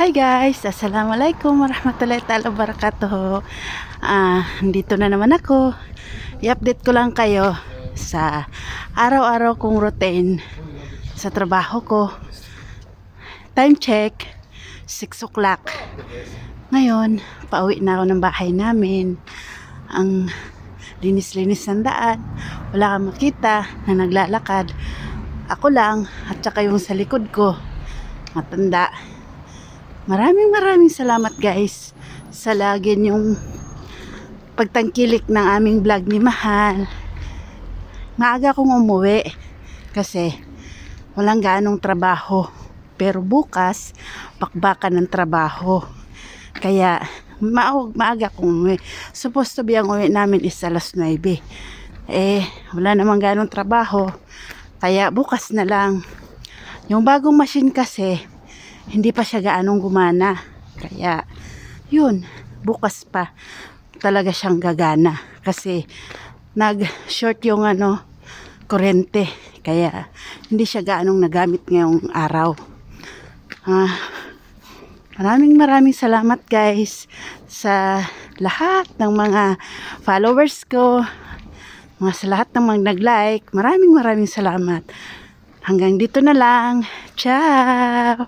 Hi guys! Assalamualaikum warahmatullahi ta'ala wabarakatuh. Dito na naman ako. I-update ko lang kayo sa araw-araw kong routine sa trabaho ko. Time check, 6 o'clock. Ngayon, pauwi na ako ng bahay namin. Ang linis-linis ng daan. Wala kang makita na naglalakad. Ako lang at saka yung sa likod ko, matanda. Maraming salamat guys sa lagi yung pagtangkilik ng aming vlog ni Mahal. Maaga akong umuwi kasi walang ganong trabaho. Pero bukas, bakbakan ng trabaho. Kaya maaga akong umuwi. Supposed to be ang uwi namin is alas 9. Wala namang ganong trabaho. Kaya bukas na lang. Yung bagong machine kasi, hindi pa siya gaanong gumana. Kaya, yun, bukas pa talaga siyang gagana. Kasi, nag-short yung kurente. Kaya, hindi siya gaanong nagamit ngayong araw. Maraming salamat guys sa lahat ng mga followers ko. Sa lahat ng mga nag-like. Maraming salamat. Hanggang dito na lang. Ciao!